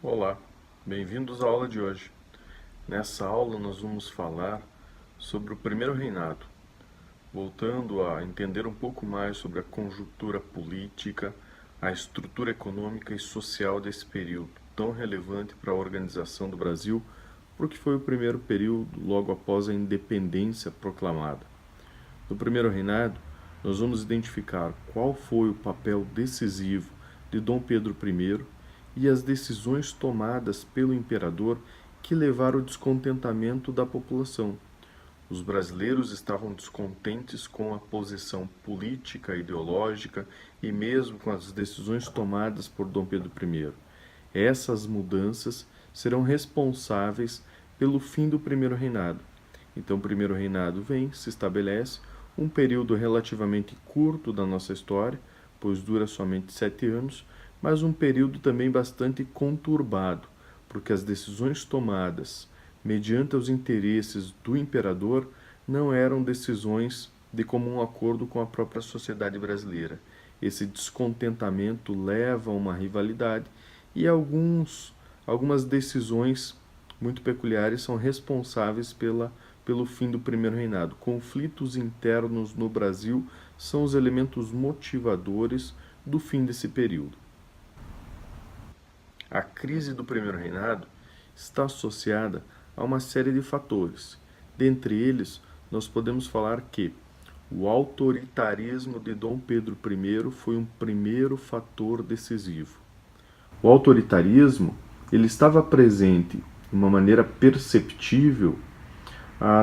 Olá, bem-vindos à aula de hoje. Nessa aula nós vamos falar sobre o primeiro reinado, voltando a entender um pouco mais sobre a conjuntura política, a estrutura econômica e social desse período, tão relevante para a organização do Brasil, porque foi o primeiro período logo após a independência proclamada. No primeiro reinado, nós vamos identificar qual foi o papel decisivo de Dom Pedro I e as decisões tomadas pelo imperador que levaram ao descontentamento da população. Os brasileiros estavam descontentes com a posição política, ideológica e mesmo com as decisões tomadas por Dom Pedro I. Essas mudanças serão responsáveis pelo fim do primeiro reinado. Então, o primeiro reinado vem, se estabelece, um período relativamente curto da nossa história, pois dura somente 7 anos, mas um período também bastante conturbado, porque as decisões tomadas mediante os interesses do imperador não eram decisões de comum acordo com a própria sociedade brasileira. Esse descontentamento leva a uma rivalidade e algumas decisões muito peculiares são responsáveis pelo fim do primeiro reinado. Conflitos internos no Brasil são os elementos motivadores do fim desse período. A crise do primeiro reinado está associada a uma série de fatores. Dentre eles, nós podemos falar que o autoritarismo de Dom Pedro I foi um primeiro fator decisivo. O autoritarismo ele estava presente de uma maneira perceptível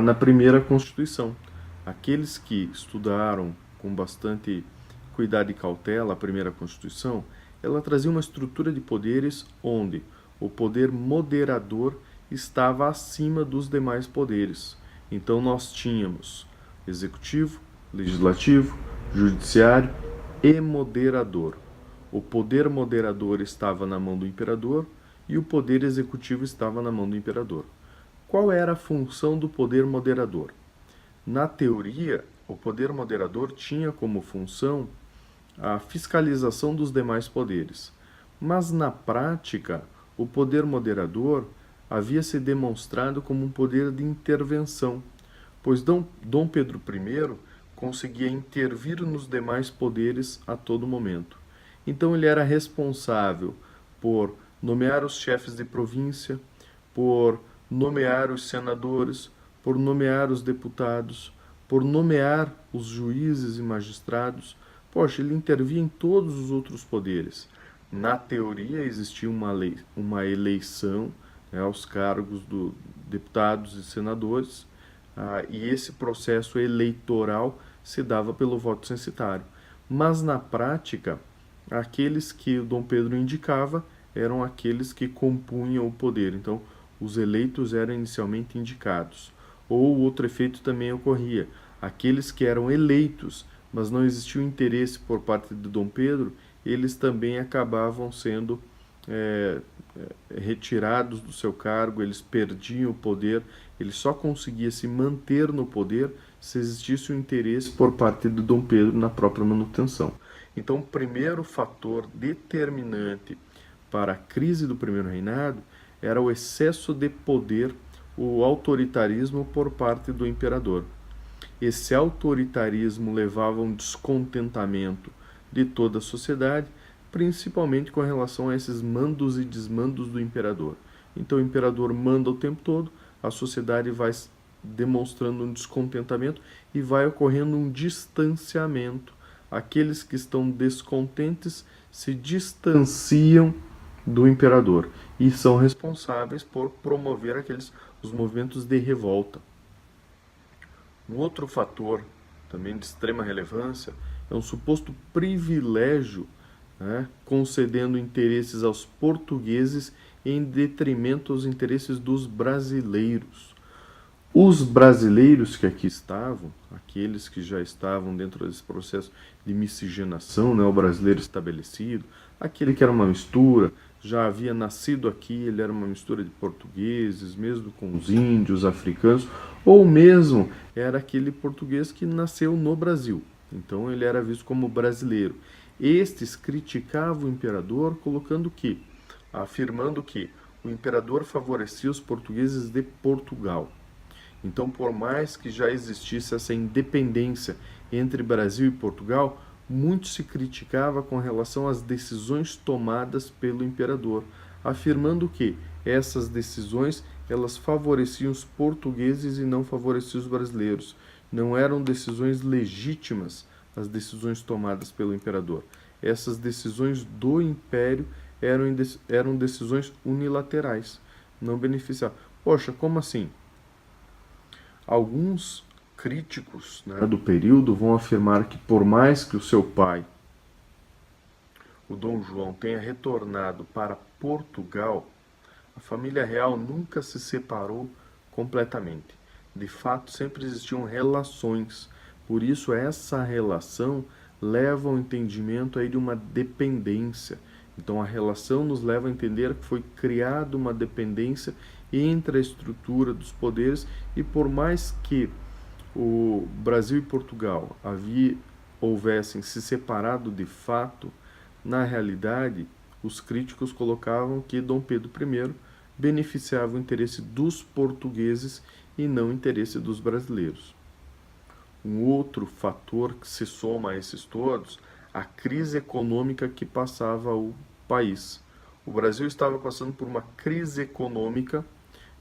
na primeira Constituição. Aqueles que estudaram com bastante cuidado e cautela a primeira Constituição, ela trazia uma estrutura de poderes onde o poder moderador estava acima dos demais poderes. Então nós tínhamos executivo, legislativo, judiciário e moderador. O poder moderador estava na mão do imperador e o poder executivo estava na mão do imperador. Qual era a função do poder moderador? Na teoria, o poder moderador tinha como função a fiscalização dos demais poderes, mas na prática, o poder moderador havia se demonstrado como um poder de intervenção, pois Dom Pedro I conseguia intervir nos demais poderes a todo momento. Então ele era responsável por nomear os chefes de província, por nomear os senadores, por nomear os deputados, por nomear os juízes e magistrados. Poxa, ele intervia em todos os outros poderes. Na teoria existia uma eleição, né, aos cargos dos deputados e senadores, e esse processo eleitoral se dava pelo voto censitário. Mas na prática, aqueles que o Dom Pedro indicava eram aqueles que compunham o poder. Então, os eleitos eram inicialmente indicados. Ou outro efeito também ocorria: aqueles que eram eleitos, mas não existia o interesse por parte de Dom Pedro, eles também acabavam sendo retirados do seu cargo, eles perdiam o poder, ele só conseguia se manter no poder se existisse o interesse por parte de Dom Pedro na própria manutenção. Então, o primeiro fator determinante para a crise do primeiro reinado era o excesso de poder, o autoritarismo por parte do imperador. Esse autoritarismo levava a um descontentamento de toda a sociedade, principalmente com relação a esses mandos e desmandos do imperador. Então o imperador manda o tempo todo, a sociedade vai demonstrando um descontentamento e vai ocorrendo um distanciamento. Aqueles que estão descontentes se distanciam do imperador e são responsáveis por promover os movimentos de revolta. Um outro fator, também de extrema relevância, é um suposto privilégio, né, concedendo interesses aos portugueses em detrimento aos interesses dos brasileiros. Os brasileiros que aqui estavam, aqueles que já estavam dentro desse processo de miscigenação, né, o brasileiro estabelecido, aquele que era uma mistura, já havia nascido aqui, ele era uma mistura de portugueses, mesmo com os índios, africanos, ou mesmo era aquele português que nasceu no Brasil. Então ele era visto como brasileiro. Estes criticavam o imperador, colocando que afirmando que o imperador favorecia os portugueses de Portugal. Então, por mais que já existisse essa independência entre Brasil e Portugal, muito se criticava com relação às decisões tomadas pelo imperador, afirmando que essas decisões elas favoreciam os portugueses e não favoreciam os brasileiros. Não eram decisões legítimas as decisões tomadas pelo imperador. Essas decisões do império eram decisões unilaterais, não beneficiavam. Poxa, como assim? Alguns críticos, né, do período vão afirmar que por mais que o seu pai, o Dom João, tenha retornado para Portugal, a família real nunca se separou completamente. De fato, sempre existiam relações. Por isso, essa relação leva ao entendimento aí de uma dependência. Então, a relação nos leva a entender que foi criada uma dependência entre a estrutura dos poderes, e por mais que o Brasil e Portugal houvessem se separado de fato, na realidade, os críticos colocavam que Dom Pedro I beneficiava o interesse dos portugueses e não o interesse dos brasileiros. Um outro fator que se soma a esses todos, a crise econômica que passava o país. O Brasil estava passando por uma crise econômica,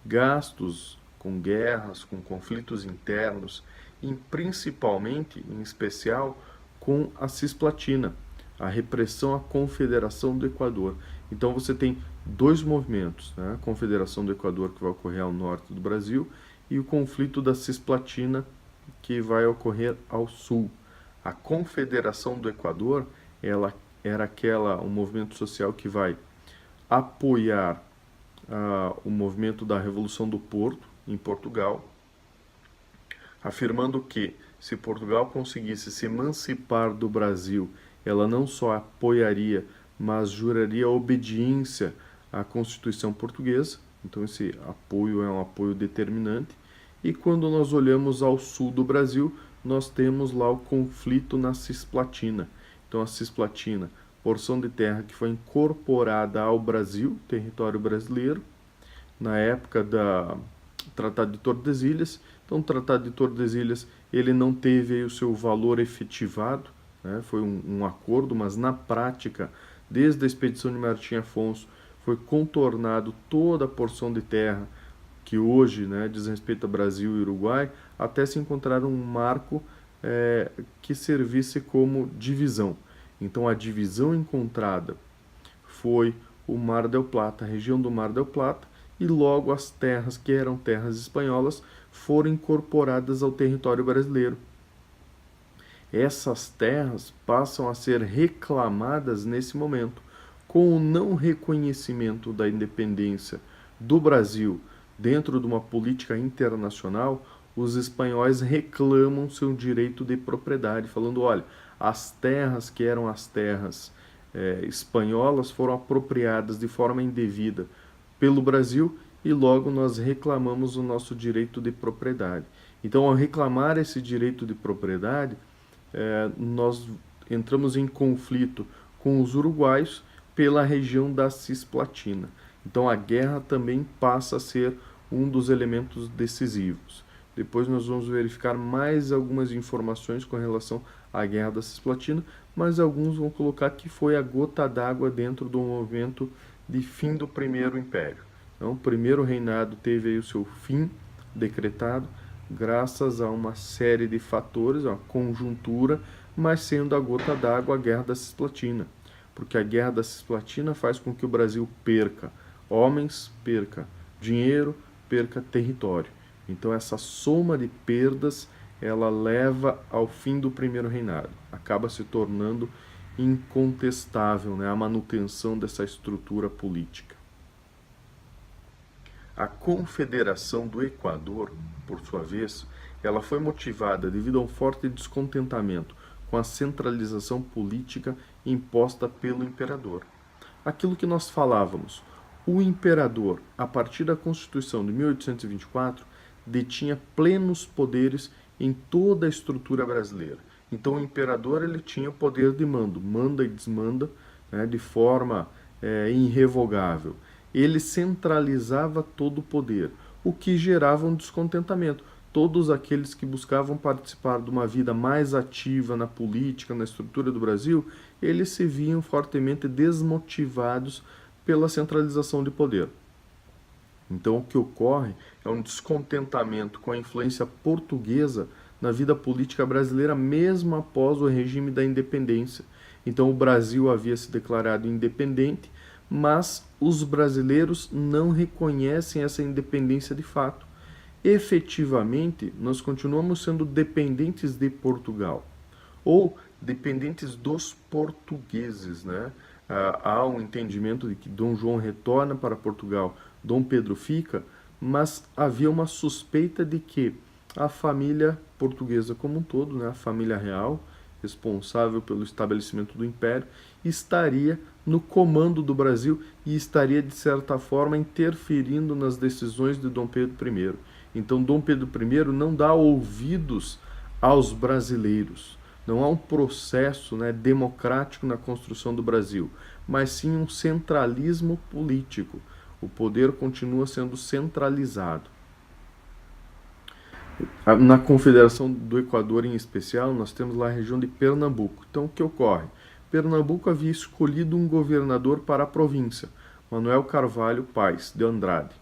gastos com guerras, com conflitos internos, e principalmente, em especial, com a Cisplatina, a repressão à Confederação do Equador. Então você tem dois movimentos, né? A Confederação do Equador, que vai ocorrer ao norte do Brasil, e o conflito da Cisplatina, que vai ocorrer ao sul. A Confederação do Equador, ela era um movimento social que vai apoiar o movimento da Revolução do Porto, em Portugal, afirmando que se Portugal conseguisse se emancipar do Brasil, ela não só apoiaria, mas juraria obediência à Constituição portuguesa. Então esse apoio é um apoio determinante. E quando nós olhamos ao sul do Brasil, nós temos lá o conflito na Cisplatina. Então a Cisplatina, porção de terra que foi incorporada ao Brasil, território brasileiro, na época do Tratado de Tordesilhas. Então o Tratado de Tordesilhas ele não teve o seu valor efetivado, né? Foi um acordo, mas na prática, desde a expedição de Martim Afonso, foi contornado toda a porção de terra que hoje, né, diz respeito a Brasil e Uruguai, até se encontrar um marco que servisse como divisão. Então a divisão encontrada foi o Mar del Plata, a região do Mar del Plata, e logo as terras que eram terras espanholas foram incorporadas ao território brasileiro. Essas terras passam a ser reclamadas nesse momento. Com o não reconhecimento da independência do Brasil dentro de uma política internacional, os espanhóis reclamam seu direito de propriedade, falando, olha, as terras que eram as terras espanholas foram apropriadas de forma indevida pelo Brasil e logo nós reclamamos o nosso direito de propriedade. Então, ao reclamar esse direito de propriedade, nós entramos em conflito com os uruguaios pela região da Cisplatina. Então a guerra também passa a ser um dos elementos decisivos. Depois nós vamos verificar mais algumas informações com relação à guerra da Cisplatina, mas alguns vão colocar que foi a gota d'água dentro do movimento de fim do Primeiro Império. Então o primeiro reinado teve aí o seu fim decretado, graças a uma série de fatores, a conjuntura, mas sendo a gota d'água a Guerra da Cisplatina, porque a Guerra da Cisplatina faz com que o Brasil perca homens, perca dinheiro, perca território. Então essa soma de perdas, ela leva ao fim do primeiro reinado, acaba se tornando incontestável, né, a manutenção dessa estrutura política. A Confederação do Equador, por sua vez, ela foi motivada devido a um forte descontentamento com a centralização política imposta pelo imperador. Aquilo que nós falávamos, o imperador, a partir da Constituição de 1824, detinha plenos poderes em toda a estrutura brasileira. Então o imperador ele tinha o poder de mando, manda e desmanda, né, de forma irrevogável. Ele centralizava todo o poder, o que gerava um descontentamento. Todos aqueles que buscavam participar de uma vida mais ativa na política, na estrutura do Brasil, eles se viam fortemente desmotivados pela centralização de poder. Então, o que ocorre é um descontentamento com a influência portuguesa na vida política brasileira, mesmo após o regime da independência. Então, o Brasil havia se declarado independente, mas os brasileiros não reconhecem essa independência de fato. Efetivamente, nós continuamos sendo dependentes de Portugal, ou dependentes dos portugueses, né? Há um entendimento de que Dom João retorna para Portugal, Dom Pedro fica, mas havia uma suspeita de que a família portuguesa como um todo, né, a família real, responsável pelo estabelecimento do império, estaria no comando do Brasil e estaria, de certa forma, interferindo nas decisões de Dom Pedro I. Então, Dom Pedro I não dá ouvidos aos brasileiros. Não há um processo, né, democrático na construção do Brasil, mas sim um centralismo político. O poder continua sendo centralizado. Na Confederação do Equador, em especial, nós temos lá a região de Pernambuco. Então, o que ocorre? Pernambuco havia escolhido um governador para a província, Manuel Carvalho Paes de Andrade.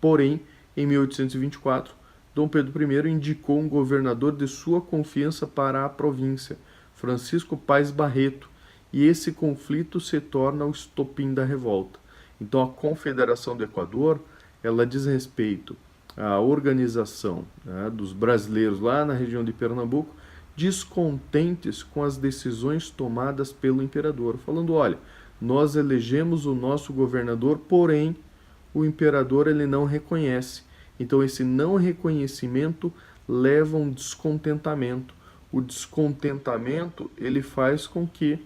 Porém, em 1824, Dom Pedro I indicou um governador de sua confiança para a província, Francisco Paes Barreto, e esse conflito se torna o estopim da revolta. Então, a Confederação do Equador, ela diz respeito à organização, né, dos brasileiros lá na região de Pernambuco, descontentes com as decisões tomadas pelo imperador, falando, olha, nós elegemos o nosso governador, porém o imperador ele não reconhece. Então esse não reconhecimento leva a um descontentamento. O descontentamento ele faz com que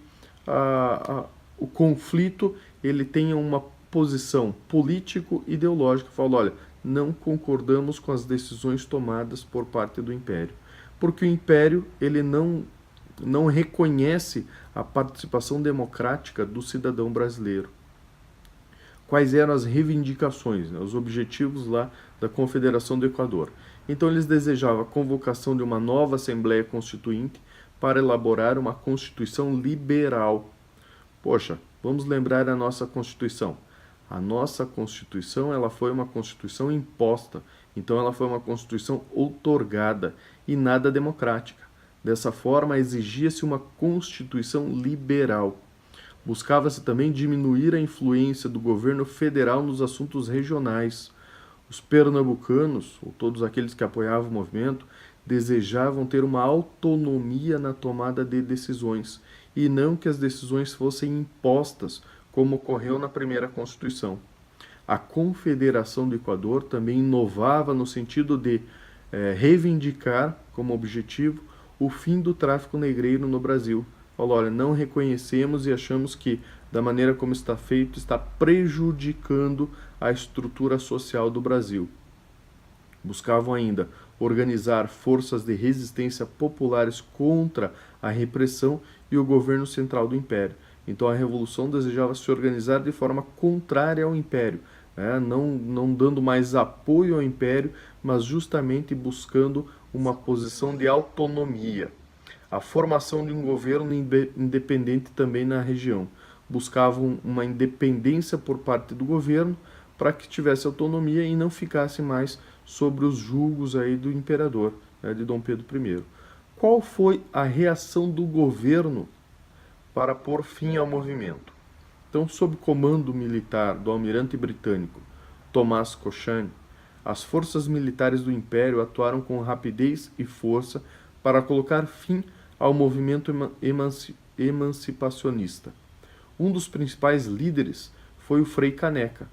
o conflito ele tenha uma posição político-ideológica. Fala, olha, não concordamos com as decisões tomadas por parte do Império. Porque o Império ele não reconhece a participação democrática do cidadão brasileiro. Quais eram as reivindicações, né, os objetivos lá da Confederação do Equador? Então eles desejavam a convocação de uma nova Assembleia Constituinte para elaborar uma Constituição liberal. Poxa, vamos lembrar a nossa Constituição. A nossa Constituição ela foi uma Constituição imposta, então ela foi uma Constituição outorgada e nada democrática. Dessa forma, exigia-se uma Constituição liberal. Buscava-se também diminuir a influência do governo federal nos assuntos regionais. Os pernambucanos, ou todos aqueles que apoiavam o movimento, desejavam ter uma autonomia na tomada de decisões, e não que as decisões fossem impostas, como ocorreu na primeira Constituição. A Confederação do Equador também inovava no sentido de reivindicar como objetivo o fim do tráfico negreiro no Brasil. Falou, olha, não reconhecemos e achamos que, da maneira como está feito, está prejudicando a estrutura social do Brasil. Buscavam ainda organizar forças de resistência populares contra a repressão e o governo central do Império. Então a Revolução desejava se organizar de forma contrária ao Império, né? não dando mais apoio ao Império, mas justamente buscando uma posição de autonomia. A formação de um governo independente também na região. Buscavam uma independência por parte do governo para que tivesse autonomia e não ficasse mais sobre os julgos aí do imperador, né, de Dom Pedro I. Qual foi a reação do governo para pôr fim ao movimento? Então, sob comando militar do almirante britânico Thomas Cochrane, as forças militares do Império atuaram com rapidez e força para colocar fim ao movimento emancipacionista. Um dos principais líderes foi o Frei Caneca.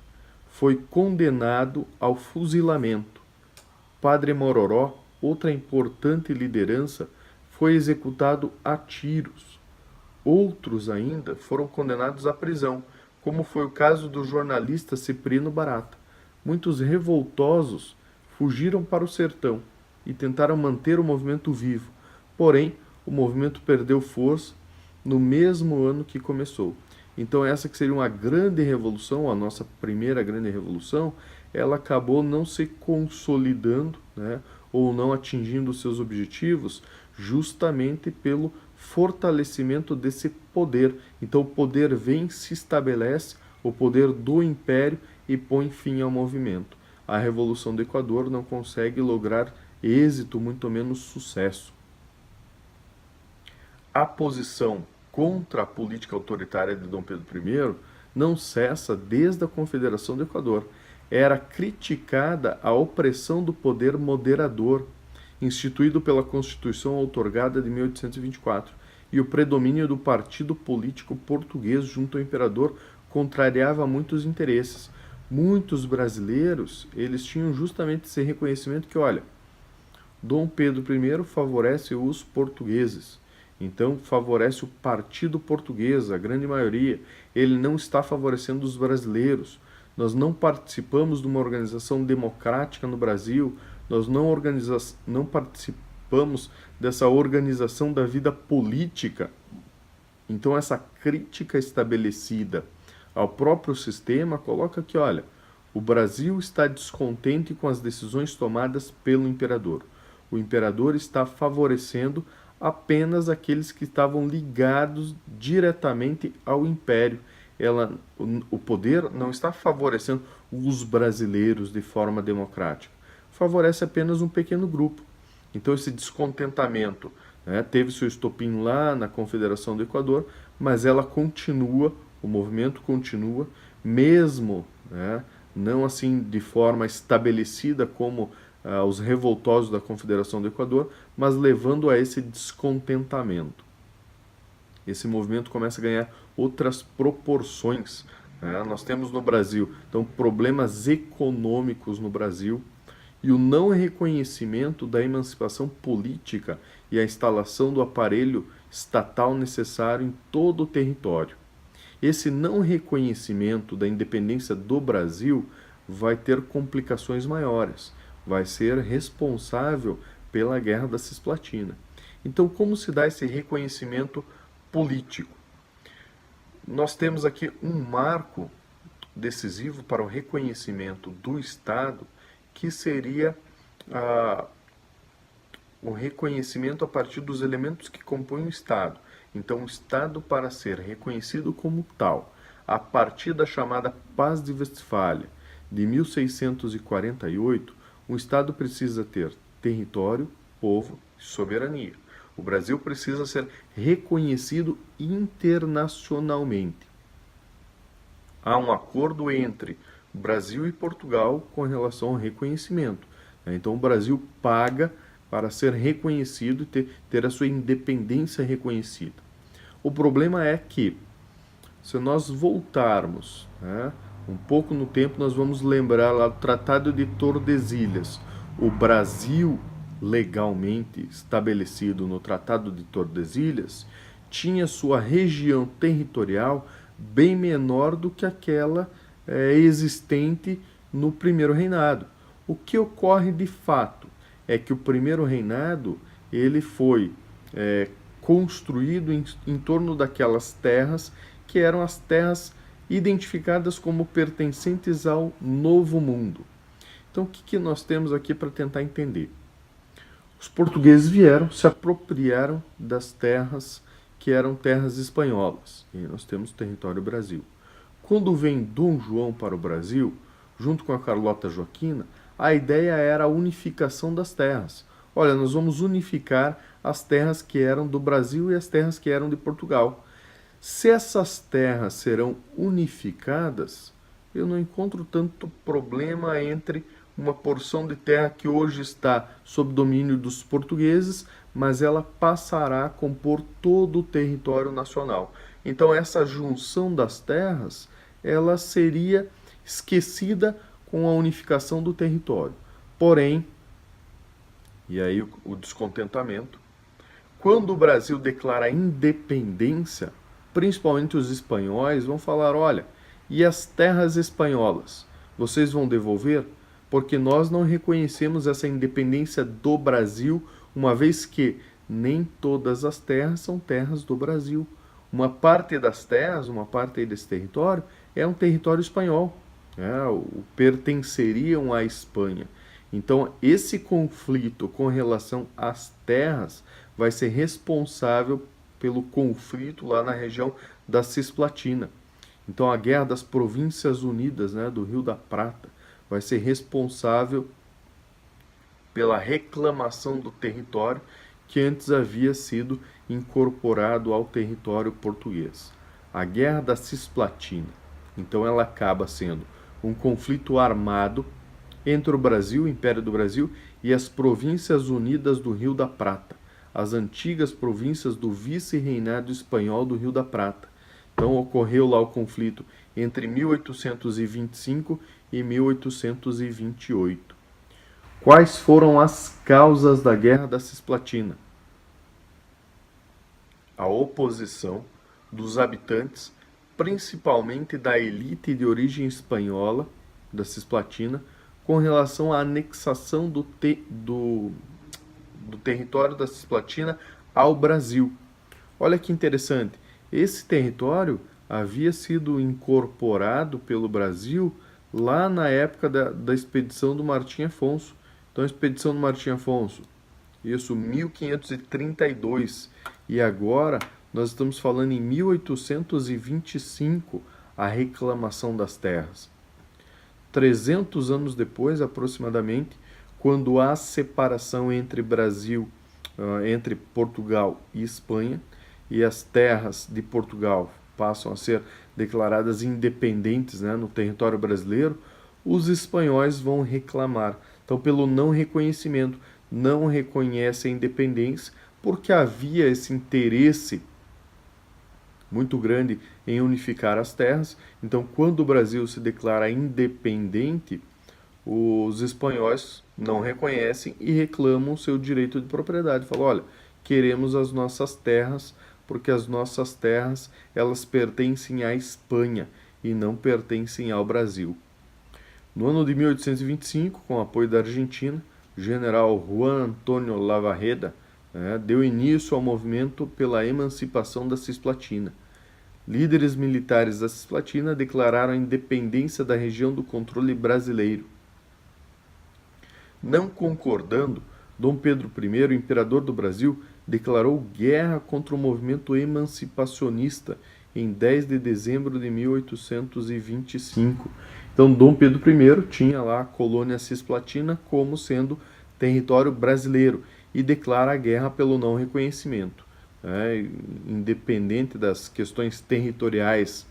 Foi condenado ao fuzilamento. Padre Mororó, outra importante liderança, foi executado a tiros. Outros ainda foram condenados à prisão, como foi o caso do jornalista Cipriano Barata. Muitos revoltosos fugiram para o sertão e tentaram manter o movimento vivo. Porém, o movimento perdeu força no mesmo ano que começou. Então essa que seria uma grande revolução, a nossa primeira grande revolução, ela acabou não se consolidando, né, ou não atingindo seus objetivos, justamente pelo fortalecimento desse poder. Então o poder vem, se estabelece, o poder do império, e põe fim ao movimento. A Revolução do Equador não consegue lograr êxito, muito menos sucesso. A posição contra a política autoritária de Dom Pedro I não cessa desde a Confederação do Equador. Era criticada a opressão do poder moderador, instituído pela Constituição outorgada de 1824, e o predomínio do partido político português junto ao imperador contrariava muitos interesses. Muitos brasileiros, eles tinham justamente esse reconhecimento que, olha, Dom Pedro I favorece os portugueses. Então, favorece o partido português, a grande maioria. Ele não está favorecendo os brasileiros. Nós não participamos de uma organização democrática no Brasil. Nós não participamos dessa organização da vida política. Então, essa crítica estabelecida ao próprio sistema coloca que, olha, o Brasil está descontente com as decisões tomadas pelo imperador. O imperador está favorecendo apenas aqueles que estavam ligados diretamente ao império. O poder não está favorecendo os brasileiros de forma democrática. Favorece apenas um pequeno grupo. Então esse descontentamento, né, teve seu estopim lá na Confederação do Equador, mas ela continua, o movimento continua, mesmo, né, não assim de forma estabelecida como os revoltosos da Confederação do Equador, mas levando a esse descontentamento. Esse movimento começa a ganhar outras proporções, né? Nós temos no Brasil, então, problemas econômicos no Brasil e o não reconhecimento da emancipação política e a instalação do aparelho estatal necessário em todo o território. Esse não reconhecimento da independência do Brasil vai ter complicações maiores, vai ser responsável pela Guerra da Cisplatina. Então, como se dá esse reconhecimento político? Nós temos aqui um marco decisivo para o reconhecimento do Estado, que seria o reconhecimento a partir dos elementos que compõem o Estado. Então, o Estado, para ser reconhecido como tal, a partir da chamada Paz de Westfália, de 1648, o Estado precisa ter território, povo e soberania. O Brasil precisa ser reconhecido internacionalmente. Há um acordo entre Brasil e Portugal com relação ao reconhecimento. Então o Brasil paga para ser reconhecido e ter a sua independência reconhecida. O problema é que, se nós voltarmos, né, um pouco no tempo, nós vamos lembrar lá do Tratado de Tordesilhas. O Brasil, legalmente estabelecido no Tratado de Tordesilhas, tinha sua região territorial bem menor do que aquela existente no primeiro reinado. O que ocorre de fato é que o primeiro reinado ele foi construído em torno daquelas terras que eram as terras identificadas como pertencentes ao Novo Mundo. Então, o que nós temos aqui para tentar entender? Os portugueses vieram, se apropriaram das terras que eram terras espanholas. E nós temos o território Brasil. Quando vem Dom João para o Brasil, junto com a Carlota Joaquina, a ideia era a unificação das terras. Olha, nós vamos unificar as terras que eram do Brasil e as terras que eram de Portugal. Se essas terras serão unificadas, eu não encontro tanto problema entre uma porção de terra que hoje está sob domínio dos portugueses, mas ela passará a compor todo o território nacional. Então essa junção das terras, ela seria esquecida com a unificação do território. Porém, e aí o descontentamento, quando o Brasil declara a independência, principalmente os espanhóis vão falar, olha, e as terras espanholas, vocês vão devolver? Porque nós não reconhecemos essa independência do Brasil, uma vez que nem todas as terras são terras do Brasil. uma parte das terras, uma parte desse território, é um território espanhol, né? Pertenceriam à Espanha. Então, esse conflito com relação às terras vai ser responsável pelo conflito lá na região da Cisplatina. Então, a Guerra das Províncias Unidas, né, do Rio da Prata, vai ser responsável pela reclamação do território que antes havia sido incorporado ao território português. A Guerra da Cisplatina, então, ela acaba sendo um conflito armado entre o Brasil, o Império do Brasil, e as Províncias Unidas do Rio da Prata, as antigas províncias do vice-reinado espanhol do Rio da Prata. Então ocorreu lá o conflito entre 1825 e 1828. Quais foram as causas da Guerra da Cisplatina? A oposição dos habitantes, principalmente da elite de origem espanhola da Cisplatina, com relação à anexação do território da Cisplatina ao Brasil. Olha que interessante, esse território havia sido incorporado pelo Brasil lá na época da expedição do Martim Afonso. Então, a expedição do Martim Afonso, isso 1532, e agora nós estamos falando em 1825, a reclamação das terras. 300 anos depois, aproximadamente, quando há separação entre entre Portugal e Espanha, e as terras de Portugal passam a ser declaradas independentes, né, no território brasileiro, os espanhóis vão reclamar. Então, pelo não reconhecimento, não reconhece a independência, porque havia esse interesse muito grande em unificar as terras. Então, quando o Brasil se declara independente, os espanhóis não reconhecem e reclamam seu direito de propriedade. Falam, olha, queremos as nossas terras, porque as nossas terras, elas pertencem à Espanha e não pertencem ao Brasil. No ano de 1825, com o apoio da Argentina, o general Juan Antônio Lavarreda deu início ao movimento pela emancipação da Cisplatina. Líderes militares da Cisplatina declararam a independência da região do controle brasileiro. Não concordando, Dom Pedro I, o imperador do Brasil, declarou guerra contra o movimento emancipacionista em 10 de dezembro de 1825. Então, Dom Pedro I tinha lá a colônia Cisplatina como sendo território brasileiro e declara a guerra pelo não reconhecimento. Independente das questões territoriais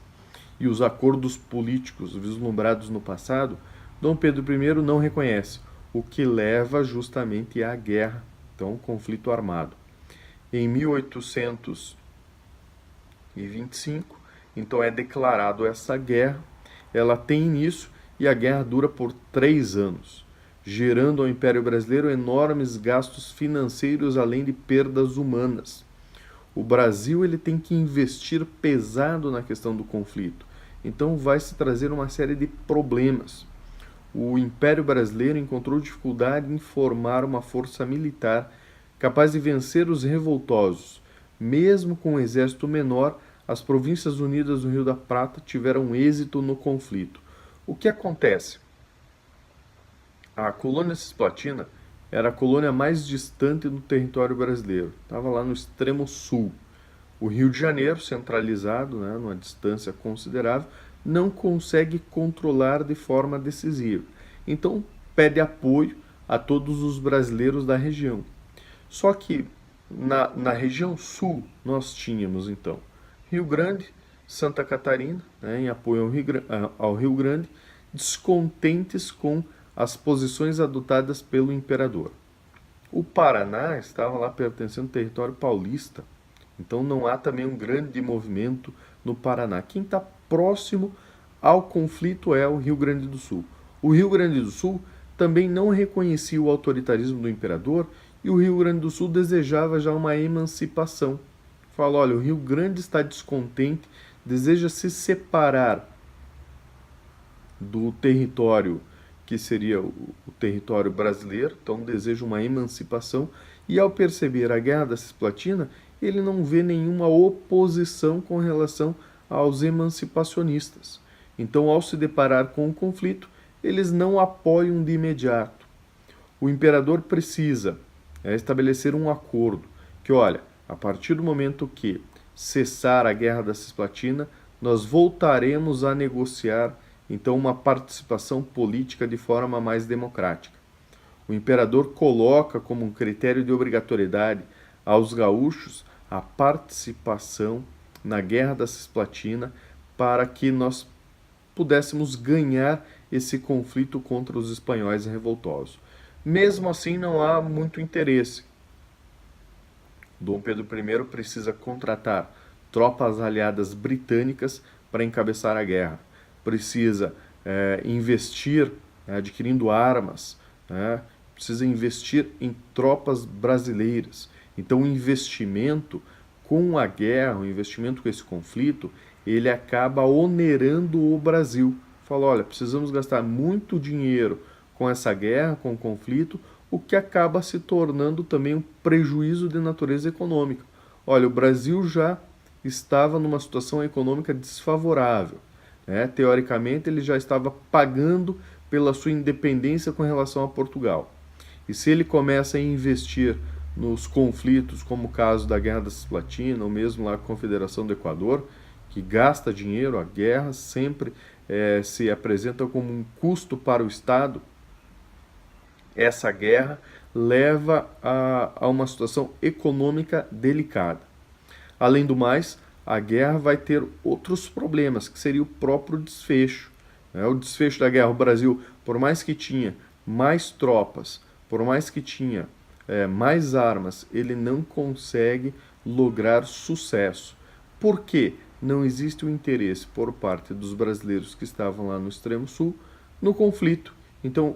e os acordos políticos vislumbrados no passado, Dom Pedro I não reconhece, o que leva justamente à guerra, então, conflito armado. Em 1825, então é declarado essa guerra, ela tem início e a guerra dura por 3 anos, gerando ao Império Brasileiro enormes gastos financeiros além de perdas humanas. O Brasil ele tem que investir pesado na questão do conflito, então vai se trazer uma série de problemas. O Império Brasileiro encontrou dificuldade em formar uma força militar capaz de vencer os revoltosos. Mesmo com um exército menor, as Províncias Unidas do Rio da Prata tiveram êxito no conflito. O que acontece? A colônia Cisplatina era a colônia mais distante do território brasileiro. Estava lá no extremo sul. O Rio de Janeiro, centralizado, numa distância considerável, não consegue controlar de forma decisiva. Então, pede apoio a todos os brasileiros da região. Só que na região sul nós tínhamos então Rio Grande, Santa Catarina, em apoio ao Rio Grande, descontentes com as posições adotadas pelo imperador. O Paraná estava lá pertencendo ao território paulista, então não há também um grande movimento no Paraná. Quem está próximo ao conflito é o Rio Grande do Sul. O Rio Grande do Sul também não reconhecia o autoritarismo do imperador e o Rio Grande do Sul desejava já uma emancipação. Fala, olha, o Rio Grande está descontente, deseja se separar do território que seria o território brasileiro, então deseja uma emancipação, e ao perceber a Guerra da Cisplatina, ele não vê nenhuma oposição com relação aos emancipacionistas. Então, ao se deparar com o conflito, eles não apoiam de imediato. O imperador precisa estabelecer um acordo que, olha, a partir do momento que cessar a Guerra da Cisplatina, nós voltaremos a negociar então uma participação política de forma mais democrática. O imperador coloca como um critério de obrigatoriedade aos gaúchos a participação na Guerra da Cisplatina para que nós pudéssemos ganhar esse conflito contra os espanhóis revoltosos. Mesmo assim, não há muito interesse. Dom Pedro I precisa contratar tropas aliadas britânicas para encabeçar a guerra. Precisa investir adquirindo armas, precisa investir em tropas brasileiras. Então, o investimento com a guerra, o investimento com esse conflito, ele acaba onerando o Brasil. Fala, olha, precisamos gastar muito dinheiro com essa guerra, com o conflito, o que acaba se tornando também um prejuízo de natureza econômica. Olha, o Brasil já estava numa situação econômica desfavorável. Teoricamente, ele já estava pagando pela sua independência com relação a Portugal. E se ele começa a investir nos conflitos, como o caso da Guerra da Cisplatina, ou mesmo lá a Confederação do Equador, que gasta dinheiro, a guerra sempre se apresenta como um custo para o Estado, essa guerra leva a uma situação econômica delicada. Além do mais, a guerra vai ter outros problemas, que seria o próprio desfecho. O desfecho da guerra, o Brasil, por mais que tinha mais tropas, por mais que tinha mais armas, ele não consegue lograr sucesso. Por quê? Não existe o interesse por parte dos brasileiros que estavam lá no extremo sul no conflito. Então,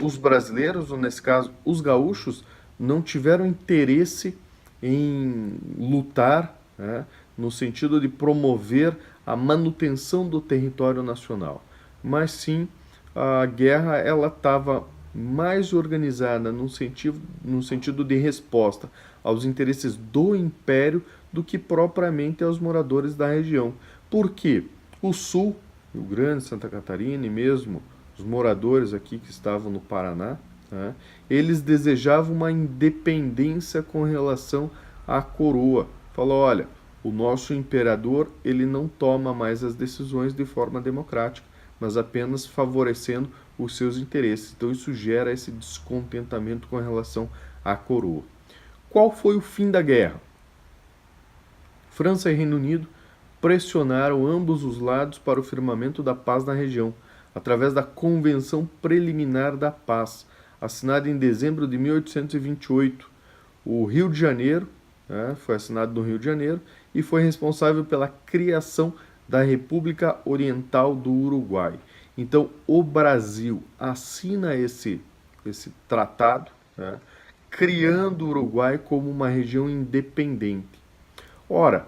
os brasileiros, ou nesse caso, os gaúchos, não tiveram interesse em lutar, no sentido de promover a manutenção do território nacional. Mas sim, a guerra ela estava mais organizada no sentido de resposta aos interesses do Império do que propriamente aos moradores da região. Por quê? O Sul, Rio Grande, Santa Catarina e mesmo os moradores aqui que estavam no Paraná, eles desejavam uma independência com relação à coroa. Falou, olha, o nosso imperador ele não toma mais as decisões de forma democrática, mas apenas favorecendo os seus interesses. Então isso gera esse descontentamento com relação à coroa. Qual foi o fim da guerra? França e Reino Unido pressionaram ambos os lados para o firmamento da paz na região, através da Convenção Preliminar da Paz, assinada em dezembro de 1828. O Rio de Janeiro, foi assinado no Rio de Janeiro, e foi responsável pela criação da República Oriental do Uruguai. Então, o Brasil assina esse tratado, criando o Uruguai como uma região independente. Ora,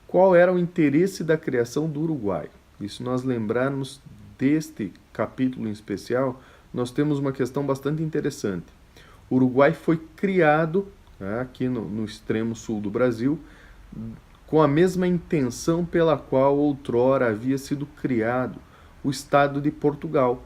qual era o interesse da criação do Uruguai? E se nós lembrarmos deste capítulo em especial, nós temos uma questão bastante interessante. O Uruguai foi criado aqui no extremo sul do Brasil com a mesma intenção pela qual outrora havia sido criado o Estado de Portugal.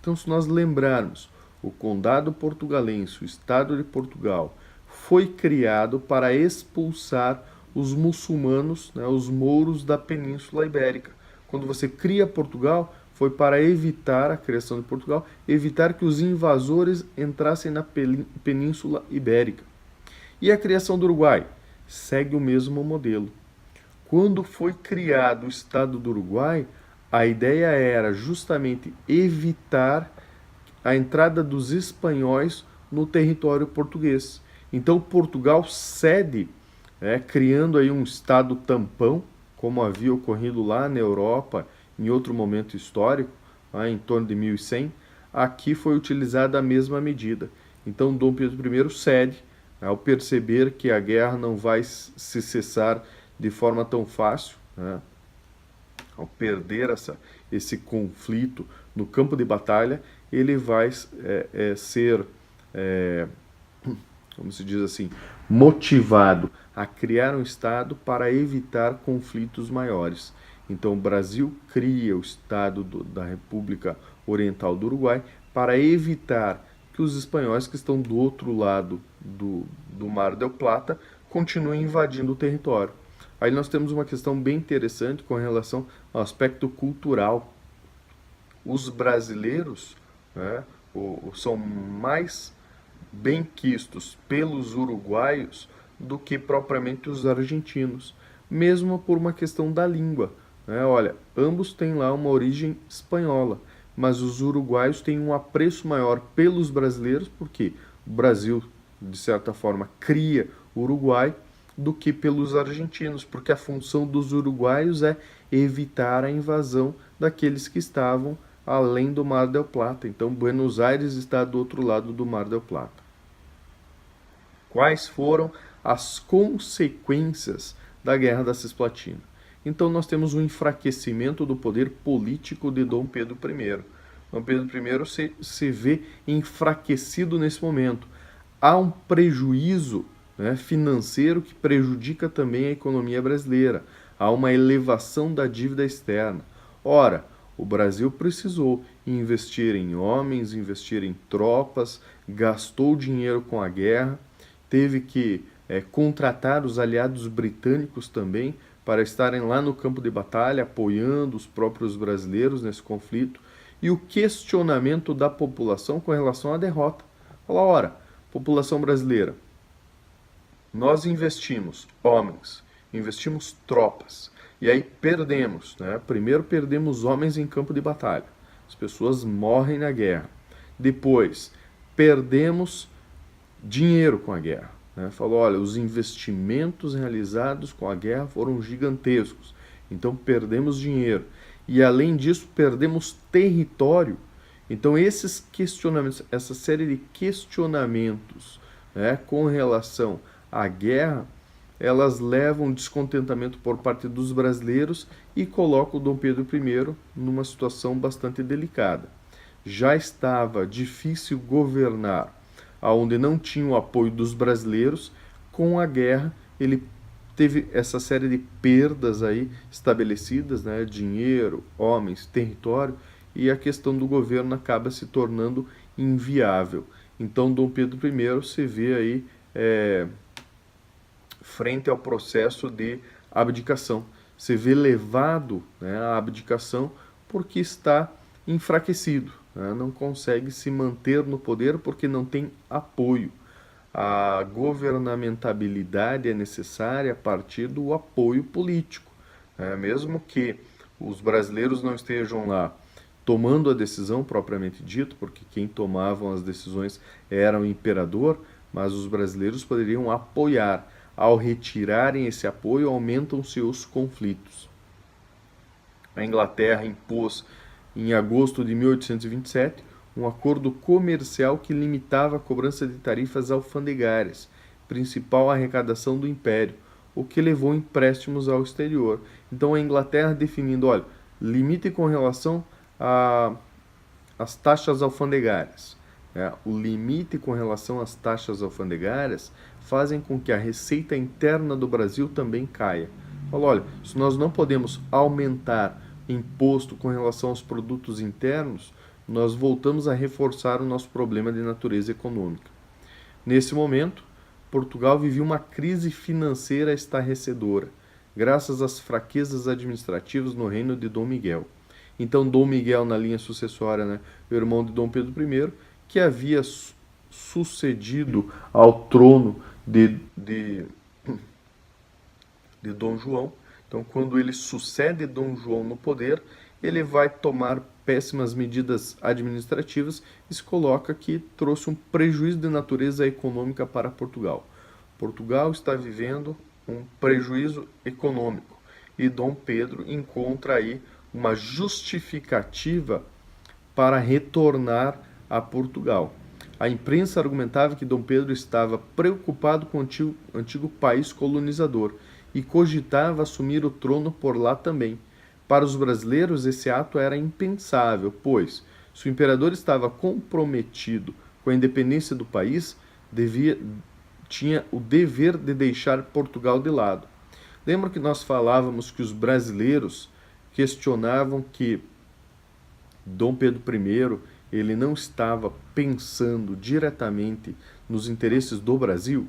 Então, se nós lembrarmos, o Condado Portugalense, o Estado de Portugal, foi criado para expulsar os muçulmanos, os mouros da Península Ibérica. Quando você cria Portugal, foi para evitar a criação de Portugal, evitar que os invasores entrassem na Península Ibérica. E a criação do Uruguai? Segue o mesmo modelo. Quando foi criado o Estado do Uruguai, a ideia era justamente evitar a entrada dos espanhóis no território português. Então Portugal cede, criando aí um Estado tampão, como havia ocorrido lá na Europa em outro momento histórico, em torno de 1100, aqui foi utilizada a mesma medida. Então Dom Pedro I cede, ao perceber que a guerra não vai se cessar de forma tão fácil, ao perder esse conflito no campo de batalha, ele vai ser, como se diz assim, motivado a criar um Estado para evitar conflitos maiores. Então, o Brasil cria o Estado da República Oriental do Uruguai para evitar que os espanhóis que estão do outro lado do Mar del Plata continuem invadindo o território. Aí nós temos uma questão bem interessante com relação ao aspecto cultural. Os brasileiros, né, são mais benquistos pelos uruguaios do que propriamente os argentinos, mesmo por uma questão da língua. Né? Olha, ambos têm lá uma origem espanhola, mas os uruguaios têm um apreço maior pelos brasileiros, porque o Brasil, de certa forma, cria o Uruguai, do que pelos argentinos, porque a função dos uruguaios é evitar a invasão daqueles que estavam além do Mar del Plata. Então, Buenos Aires está do outro lado do Mar del Plata. Quais foram as consequências da Guerra da Cisplatina? Então, nós temos um enfraquecimento do poder político de Dom Pedro I. Dom Pedro I se vê enfraquecido nesse momento. Há um prejuízo, né, financeiro que prejudica também a economia brasileira. Há uma elevação da dívida externa. Ora, o Brasil precisou investir em homens, investir em tropas, gastou dinheiro com a guerra, teve que contratar os aliados britânicos também para estarem lá no campo de batalha, apoiando os próprios brasileiros nesse conflito, e o questionamento da população com relação à derrota. Fala, ora, população brasileira, nós investimos homens, investimos tropas, e aí perdemos, né? Primeiro perdemos homens em campo de batalha, as pessoas morrem na guerra. Depois, perdemos dinheiro com a guerra. Né? Falou, olha, os investimentos realizados com a guerra foram gigantescos, então perdemos dinheiro. E além disso, perdemos território. Então esses questionamentos, essa série de questionamentos, né, com relação à guerra, elas levam descontentamento por parte dos brasileiros e colocam o Dom Pedro I numa situação bastante delicada. Já estava difícil governar onde não tinha o apoio dos brasileiros. Com a guerra, ele teve essa série de perdas aí estabelecidas, né? Dinheiro, homens, território, e a questão do governo acaba se tornando inviável. Então, Dom Pedro I se vê aí frente ao processo de abdicação. Se vê levado, né, à abdicação porque está enfraquecido, né, não consegue se manter no poder porque não tem apoio. A governamentabilidade é necessária a partir do apoio político. Mesmo que os brasileiros não estejam lá tomando a decisão propriamente dito, porque quem tomavam as decisões era o imperador, mas os brasileiros poderiam apoiar. Ao retirarem esse apoio, aumentam-se os conflitos. A Inglaterra impôs, em agosto de 1827, um acordo comercial que limitava a cobrança de tarifas alfandegárias, principal arrecadação do Império, o que levou empréstimos ao exterior. Então a Inglaterra definindo, olha, limite com relação às taxas alfandegárias. O limite com relação às taxas alfandegárias fazem com que a receita interna do Brasil também caia. Falou, olha, se nós não podemos aumentar imposto com relação aos produtos internos, nós voltamos a reforçar o nosso problema de natureza econômica. Nesse momento, Portugal vivia uma crise financeira estarrecedora, graças às fraquezas administrativas no reino de Dom Miguel. Então, Dom Miguel, na linha sucessória, né, o irmão de Dom Pedro I, que havia sucedido ao trono de Dom João. Então, quando ele sucede Dom João no poder, ele vai tomar péssimas medidas administrativas e se coloca que trouxe um prejuízo de natureza econômica para Portugal. Portugal está vivendo um prejuízo econômico e Dom Pedro encontra aí uma justificativa para retornar a Portugal. A imprensa argumentava que Dom Pedro estava preocupado com o antigo país colonizador e cogitava assumir o trono por lá também. Para os brasileiros, esse ato era impensável, pois, se o imperador estava comprometido com a independência do país, tinha o dever de deixar Portugal de lado. Lembra que nós falávamos que os brasileiros questionavam que Dom Pedro I ele não estava pensando diretamente nos interesses do Brasil?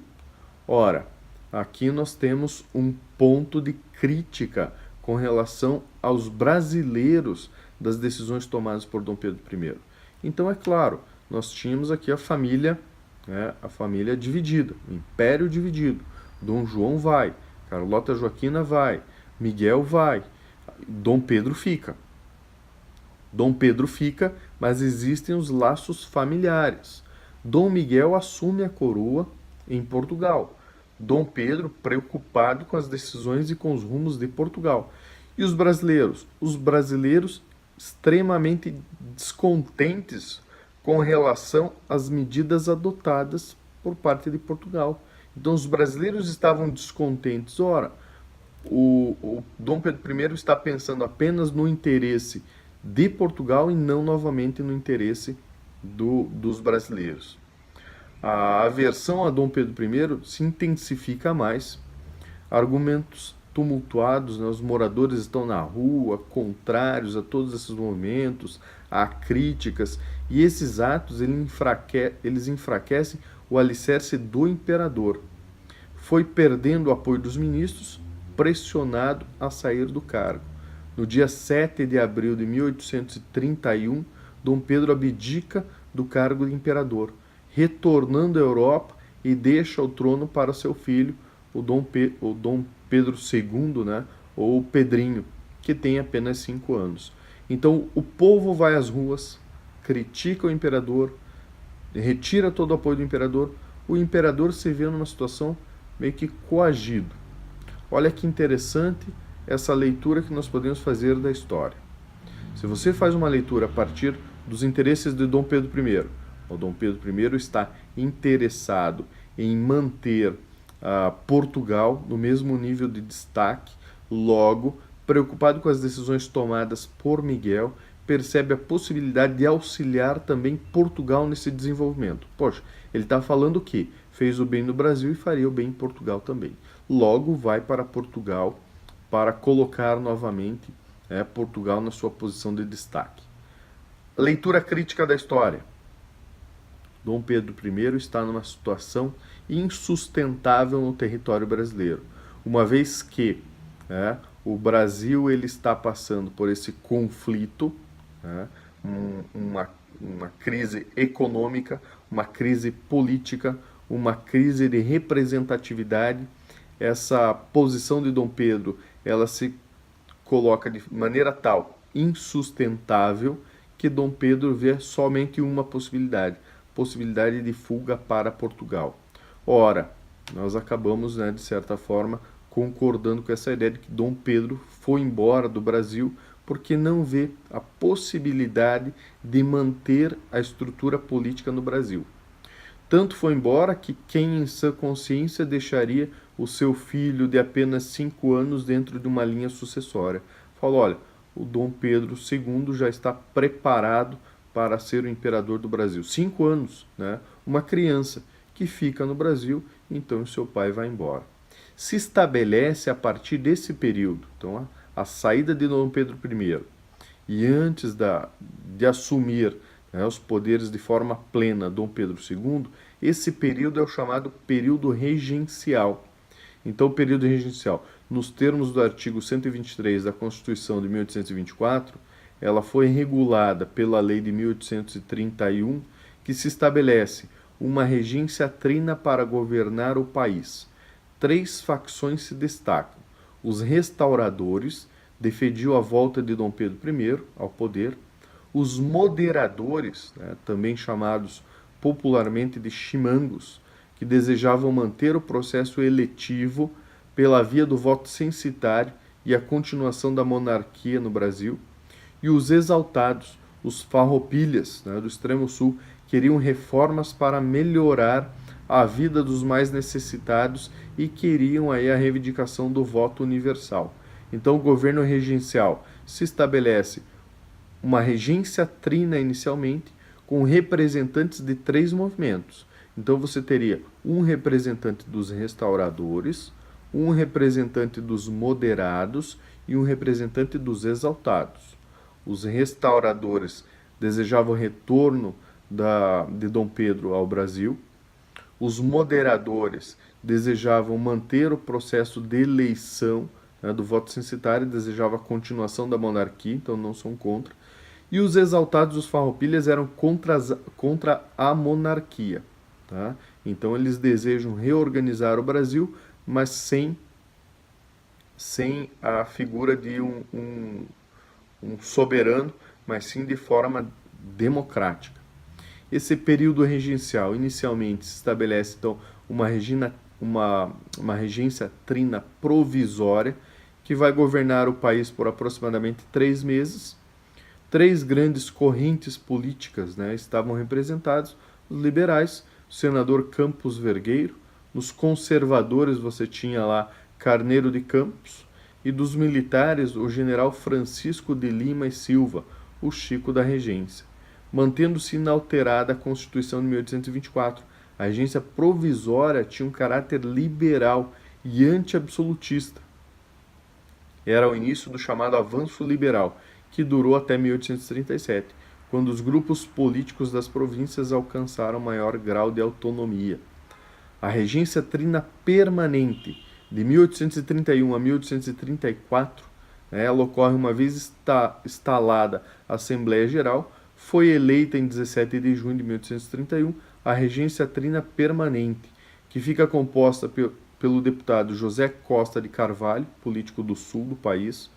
Ora, aqui nós temos um ponto de crítica com relação aos brasileiros das decisões tomadas por Dom Pedro I. Então, é claro, nós tínhamos aqui a família dividida, o império dividido. Dom João vai, Carlota Joaquina vai, Miguel vai, Dom Pedro fica. Dom Pedro fica, mas existem os laços familiares. Dom Miguel assume a coroa em Portugal. Dom Pedro preocupado com as decisões e com os rumos de Portugal. E os brasileiros? Os brasileiros extremamente descontentes com relação às medidas adotadas por parte de Portugal. Então os brasileiros estavam descontentes. Ora, o Dom Pedro I está pensando apenas no interesse de Portugal e não novamente no interesse dos brasileiros. A aversão a Dom Pedro I se intensifica mais, argumentos tumultuados, né? Os moradores estão na rua, contrários a todos esses movimentos, a críticas, e esses atos eles enfraquecem o alicerce do imperador. Foi perdendo o apoio dos ministros, pressionado a sair do cargo. No dia 7 de abril de 1831, Dom Pedro abdica do cargo de imperador, retornando à Europa e deixa o trono para seu filho, o Dom Pedro II, né, ou Pedrinho, que tem apenas 5 anos. Então o povo vai às ruas, critica o imperador, retira todo o apoio do imperador, o imperador se vê numa situação meio que coagido. Olha que interessante essa leitura que nós podemos fazer da história. Se você faz uma leitura a partir dos interesses de Dom Pedro I, o Dom Pedro I está interessado em manter Portugal no mesmo nível de destaque, logo, preocupado com as decisões tomadas por Miguel, percebe a possibilidade de auxiliar também Portugal nesse desenvolvimento. Poxa, ele está falando que fez o bem no Brasil e faria o bem em Portugal também. Logo, vai para Portugal para colocar novamente Portugal na sua posição de destaque. Leitura crítica da história. Dom Pedro I está numa situação insustentável no território brasileiro, uma vez que o Brasil ele está passando por esse conflito, uma crise econômica, uma crise política, uma crise de representatividade. Essa posição de Dom Pedro ela se coloca de maneira tal insustentável que Dom Pedro vê somente uma possibilidade de fuga para Portugal. Ora, nós acabamos, de certa forma, concordando com essa ideia de que Dom Pedro foi embora do Brasil porque não vê a possibilidade de manter a estrutura política no Brasil. Tanto foi embora que quem em sã consciência deixaria o seu filho de apenas 5 anos dentro de uma linha sucessória? Falou, olha, o Dom Pedro II já está preparado para ser o imperador do Brasil. 5 anos, uma criança que fica no Brasil, então seu pai vai embora. Se estabelece a partir desse período, então a saída de Dom Pedro I, e antes de assumir os poderes de forma plena Dom Pedro II, esse período é o chamado período regencial. Então, o período regencial, nos termos do artigo 123 da Constituição de 1824, ela foi regulada pela lei de 1831, que se estabelece uma regência trina para governar o país. 3 facções se destacam. Os restauradores defendiam a volta de Dom Pedro I ao poder. Os moderadores, também chamados popularmente de chimangos, que desejavam manter o processo eletivo pela via do voto censitário e a continuação da monarquia no Brasil. E os exaltados, os farroupilhas, do extremo sul, queriam reformas para melhorar a vida dos mais necessitados e queriam aí a reivindicação do voto universal. Então o governo regencial se estabelece uma regência trina inicialmente, com representantes de 3 movimentos. Então você teria um representante dos restauradores, um representante dos moderados e um representante dos exaltados. Os restauradores desejavam o retorno de Dom Pedro ao Brasil. Os moderadores desejavam manter o processo de eleição, né, do voto censitário, desejavam a continuação da monarquia, então não são contra. E os exaltados, os farroupilhas, eram contra a monarquia. Tá? Então eles desejam reorganizar o Brasil, mas sem a figura de um soberano, mas sim de forma democrática. Esse período regencial, inicialmente, se estabelece então uma regência trina provisória, que vai governar o país por aproximadamente 3 meses. 3 grandes correntes políticas, né, estavam representadas: os liberais, o senador Campos Vergueiro; nos conservadores você tinha lá Carneiro de Campos; e dos militares, o general Francisco de Lima e Silva, o Chico da Regência. Mantendo-se inalterada a Constituição de 1824, a regência provisória tinha um caráter liberal e anti-absolutista. Era o início do chamado avanço liberal, que durou até 1837, quando os grupos políticos das províncias alcançaram maior grau de autonomia. A regência trina permanente, de 1831 a 1834, ela ocorre uma vez instalada a Assembleia Geral, foi eleita em 17 de junho de 1831 a regência trina permanente, que fica composta pelo deputado José Costa de Carvalho, político do sul do país,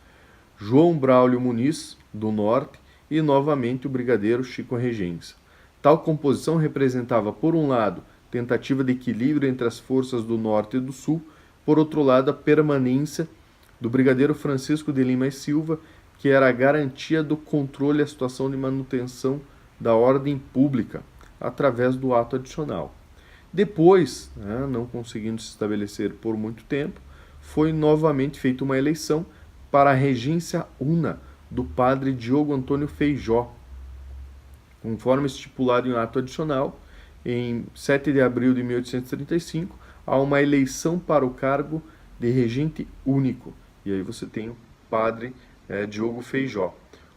João Braulio Muniz, do norte, e novamente o brigadeiro Chico Regência. Tal composição representava, por um lado, tentativa de equilíbrio entre as forças do norte e do sul, por outro lado, a permanência do brigadeiro Francisco de Lima e Silva, que era a garantia do controle e a situação de manutenção da ordem pública, através do ato adicional. Depois, não conseguindo se estabelecer por muito tempo, foi novamente feita uma eleição para a regência una do padre Diogo Antônio Feijó, conforme estipulado em um ato adicional. Em 7 de abril de 1835, há uma eleição para o cargo de regente único. E aí você tem o padre Diogo Feijó.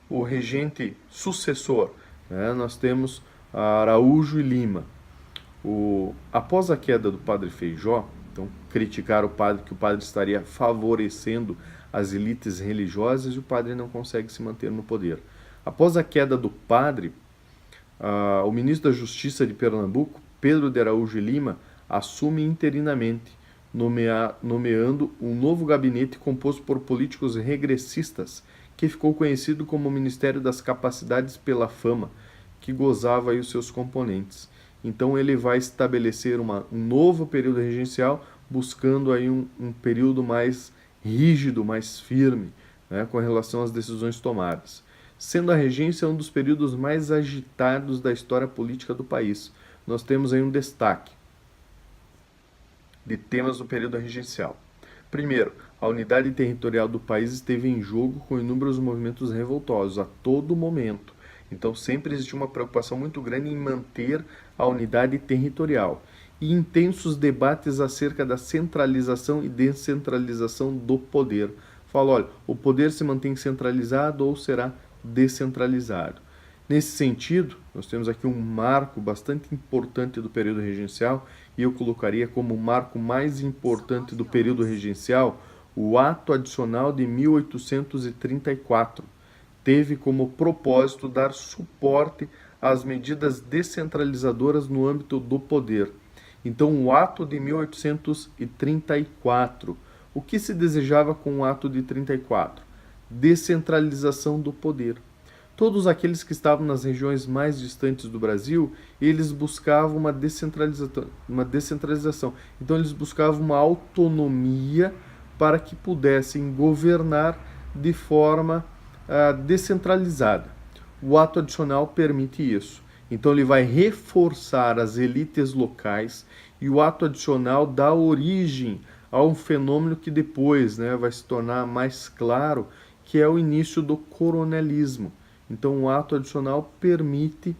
O regente sucessor, nós temos Araújo e Lima. Após a queda do padre Feijó, então criticaram o padre, que o padre estaria favorecendo as elites religiosas, e o padre não consegue se manter no poder. Após a queda do padre, o ministro da Justiça de Pernambuco, Pedro de Araújo e Lima, assume interinamente, nomeando um novo gabinete composto por políticos regressistas, que ficou conhecido como o Ministério das Capacidades pela fama, que gozava aí os seus componentes. Então ele vai estabelecer um novo período regencial, buscando aí um período mais rígido, mais firme, com relação às decisões tomadas. Sendo a regência um dos períodos mais agitados da história política do país. Nós temos aí um destaque de temas do período regencial. Primeiro, a unidade territorial do país esteve em jogo, com inúmeros movimentos revoltosos a todo momento. Então sempre existiu uma preocupação muito grande em manter a unidade territorial, e intensos debates acerca da centralização e descentralização do poder. Fala, olha, o poder se mantém centralizado ou será descentralizado? Nesse sentido, nós temos aqui um marco bastante importante do período regencial, e eu colocaria como o marco mais importante do período regencial o Ato Adicional de 1834. Teve como propósito dar suporte às medidas descentralizadoras no âmbito do poder. Então, o Ato de 1834. O que se desejava com o Ato de 34? Descentralização do poder. Todos aqueles que estavam nas regiões mais distantes do Brasil, eles buscavam uma descentralização. Então, eles buscavam uma autonomia para que pudessem governar de forma descentralizada. O ato adicional permite isso. Então ele vai reforçar as elites locais, e o ato adicional dá origem a um fenômeno que depois vai se tornar mais claro, que é o início do coronelismo. Então o ato adicional permite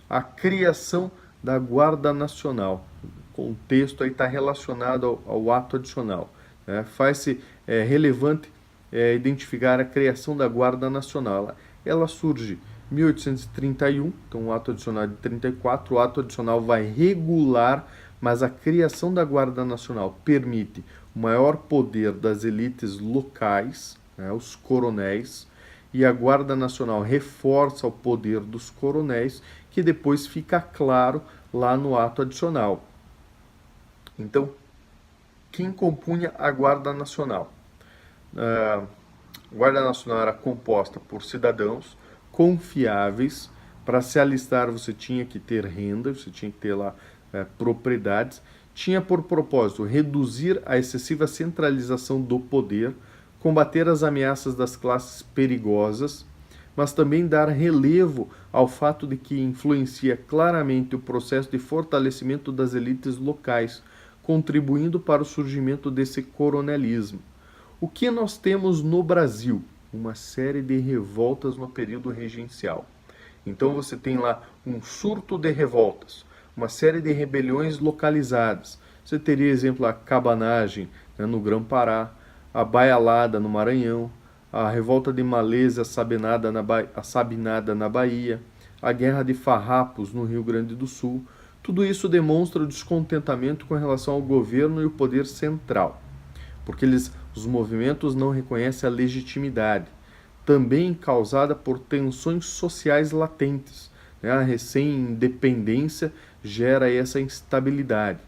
a criação da Guarda Nacional. O contexto aí está relacionado ao ato adicional. Né? Faz-se relevante identificar a criação da Guarda Nacional. Ela surge em 1831, então o ato adicional de 34, o ato adicional vai regular, mas a criação da Guarda Nacional permite o maior poder das elites locais, né, os coronéis, e a Guarda Nacional reforça o poder dos coronéis, que depois fica claro lá no ato adicional. Então, quem compunha a Guarda Nacional? A Guarda Nacional era composta por cidadãos confiáveis. Para se alistar você tinha que ter renda, você tinha que ter lá propriedades. Tinha por propósito reduzir a excessiva centralização do poder, combater as ameaças das classes perigosas, mas também dar relevo ao fato de que influencia claramente o processo de fortalecimento das elites locais, contribuindo para o surgimento desse coronelismo. O que nós temos no Brasil? Uma série de revoltas no período regencial. Então você tem lá um surto de revoltas, uma série de rebeliões localizadas. Você teria, exemplo, a cabanagem, né, no Grão-Pará, a Baialada no Maranhão, a revolta de Malês, a Sabinada na Bahia, a Guerra de Farrapos no Rio Grande do Sul. Tudo isso demonstra o descontentamento com relação ao governo e o poder central, porque os movimentos não reconhecem a legitimidade, também causada por tensões sociais latentes. Né? A recém-independência gera essa instabilidade.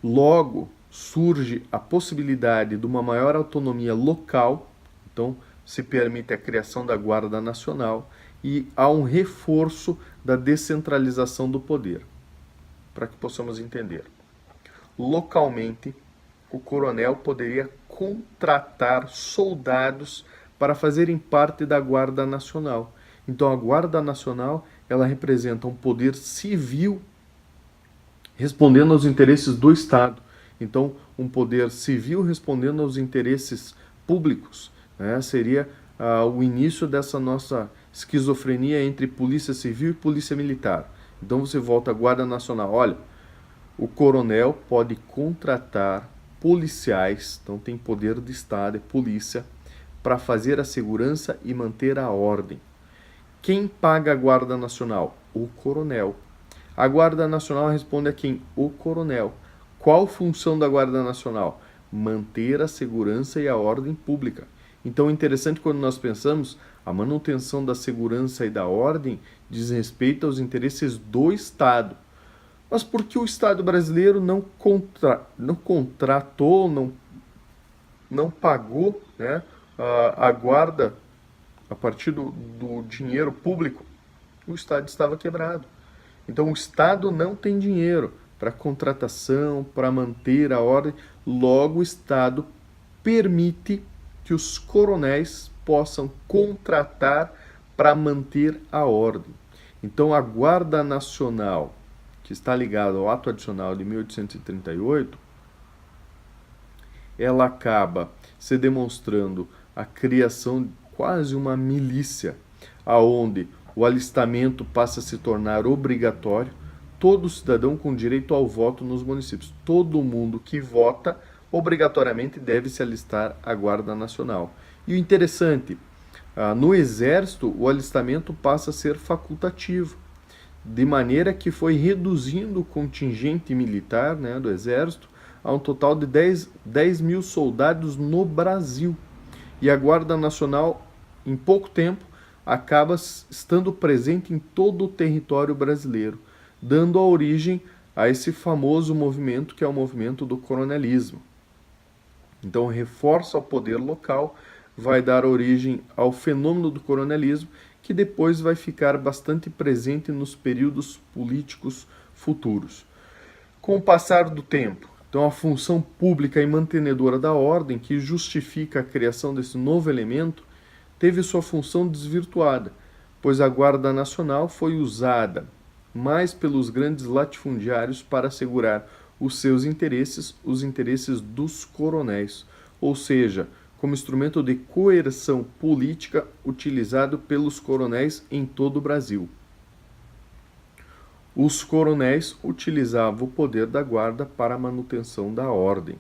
Logo, surge a possibilidade de uma maior autonomia local, então se permite a criação da Guarda Nacional e há um reforço da descentralização do poder. Para que possamos entender. Localmente, o coronel poderia contratar soldados para fazerem parte da Guarda Nacional. Então a Guarda Nacional, ela representa um poder civil respondendo aos interesses do Estado. Então, um poder civil respondendo aos interesses públicos, né? Seria o início dessa nossa esquizofrenia entre polícia civil e polícia militar. Então você volta à Guarda Nacional. Olha, o coronel pode contratar policiais, então tem poder de Estado, é polícia, para fazer a segurança e manter a ordem. Quem paga a Guarda Nacional? O coronel. A Guarda Nacional responde a quem? O coronel. Qual função da Guarda Nacional? Manter a segurança e a ordem pública. Então é interessante quando nós pensamos, a manutenção da segurança e da ordem diz respeito aos interesses do Estado. Mas por que o Estado brasileiro não contratou, não pagou, né, a guarda a partir do dinheiro público? O Estado estava quebrado. Então o Estado não tem dinheiro para contratação, para manter a ordem. Logo o Estado permite que os coronéis possam contratar para manter a ordem. Então a Guarda Nacional, que está ligada ao ato adicional de 1838, ela acaba se demonstrando a criação de quase uma milícia, aonde o alistamento passa a se tornar obrigatório. Todo cidadão com direito ao voto nos municípios, todo mundo que vota obrigatoriamente deve se alistar à Guarda Nacional. E o interessante, no Exército o alistamento passa a ser facultativo, de maneira que foi reduzindo o contingente militar, né, do Exército a um total de 10 mil soldados no Brasil. E a Guarda Nacional, em pouco tempo, acaba estando presente em todo o território brasileiro, dando a origem a esse famoso movimento que é o movimento do coronelismo. Então reforça o poder local, vai dar origem ao fenômeno do coronelismo, que depois vai ficar bastante presente nos períodos políticos futuros. Com o passar do tempo, então a função pública e mantenedora da ordem, que justifica a criação desse novo elemento, teve sua função desvirtuada, pois a Guarda Nacional foi usada mais pelos grandes latifundiários para assegurar os seus interesses, os interesses dos coronéis, ou seja, como instrumento de coerção política utilizado pelos coronéis em todo o Brasil. Os coronéis utilizavam o poder da guarda para a manutenção da ordem.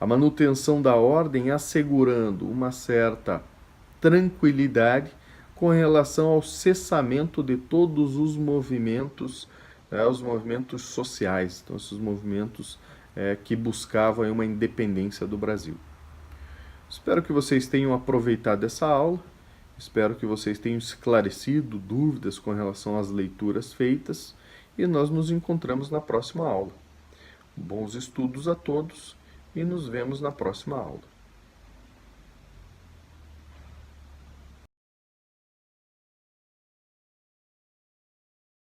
A manutenção da ordem assegurando uma certa tranquilidade com relação ao cessamento de todos os movimentos sociais, então esses movimentos que buscavam uma independência do Brasil. Espero que vocês tenham aproveitado essa aula, espero que vocês tenham esclarecido dúvidas com relação às leituras feitas e nós nos encontramos na próxima aula. Bons estudos a todos e nos vemos na próxima aula.